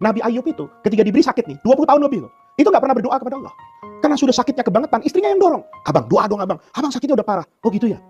Nabi Ayub itu ketika diberi sakit nih, 20 tahun lebih loh, itu nggak pernah berdoa kepada Allah. Karena sudah sakitnya kebangetan, istrinya yang dorong. Abang, doa dong abang. Abang sakitnya udah parah. Oh gitu ya?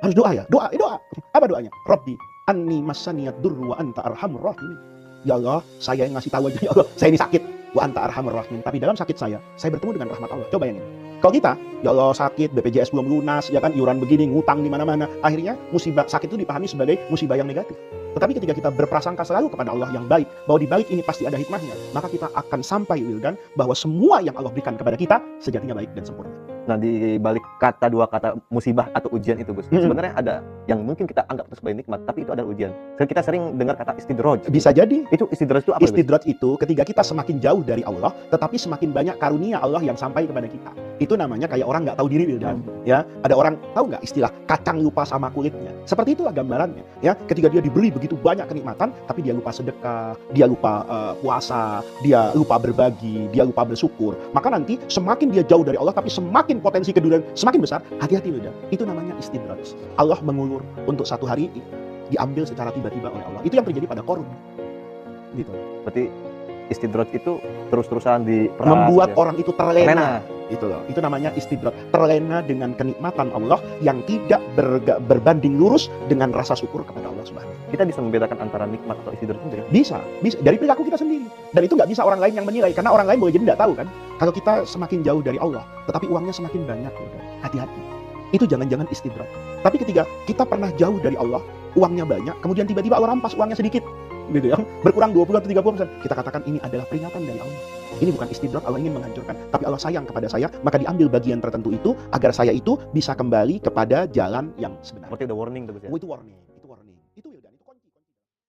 Harus doa ya? Doa, doa. Apa doanya? Rabbi, anni masaniyad durru wa anta arhamur rahimin. Ya Allah, saya yang ngasih tahu aja, ya Allah, saya ini sakit. Wa anta arhamur rahimin. Tapi dalam sakit saya bertemu dengan rahmat Allah. Coba bayangin. Kalau kita, ya Allah sakit, BPJS belum lunas, ya kan, iuran begini, ngutang di mana-mana. Akhirnya musibah sakit itu dipahami sebagai musibah yang negatif. Tetapi ketika kita berprasangka selalu kepada Allah yang baik, bahwa di balik ini pasti ada hikmahnya, maka kita akan sampai, Wildan, bahwa semua yang Allah berikan kepada kita sejatinya baik dan sempurna. Nah, di balik dua kata musibah atau ujian itu, Gus, sebenarnya ada yang mungkin kita anggap sebagai nikmat, tapi itu adalah ujian. Kita sering dengar kata istidraj. Bisa jadi. Itu istidraj itu apa? Istidraj itu ketika kita semakin jauh dari Allah, tetapi semakin banyak karunia Allah yang sampai kepada kita. Itu namanya kayak orang nggak tahu diri, Wildan. Ya, ada orang tahu nggak istilah kacang lupa sama kulitnya? Seperti itulah gambarannya. Ya, ketika dia diberi begitu banyak kenikmatan, tapi dia lupa sedekah, dia lupa puasa, dia lupa berbagi, dia lupa bersyukur. Maka nanti semakin dia jauh dari Allah, tapi semakin potensi kedurian semakin besar. Hati-hati, Wildan. Itu namanya istidraj. Allah mengulur untuk satu hari diambil secara tiba-tiba oleh Allah. Itu yang terjadi pada Qarun. Gitu. Berarti istidraj itu terus-terusan membuat orang itu terlena. Itu loh. Itu namanya istidraj. Terlena dengan kenikmatan Allah yang tidak berbanding lurus dengan rasa syukur kepada Allah Subhanahu. Kita bisa membedakan antara nikmat atau istidraj itu ya? Bisa dari perilaku kita sendiri. Dan itu nggak bisa orang lain yang menilai, karena orang lain boleh jadi nggak tahu kan. Kalau kita semakin jauh dari Allah, tetapi uangnya semakin banyak, hati-hati. Itu jangan-jangan istidraj. Tapi ketika kita pernah jauh dari Allah, uangnya banyak, kemudian tiba-tiba Allah rampas uangnya sedikit, gitu ya, berkurang 20 atau 30%, kita katakan ini adalah peringatan dari Allah. Ini bukan istidraj, Allah ingin menghancurkan, tapi Allah sayang kepada saya, maka diambil bagian tertentu itu agar saya itu bisa kembali kepada jalan yang sebenarnya. Berarti udah warning tuh, Gus ya? Itu warning.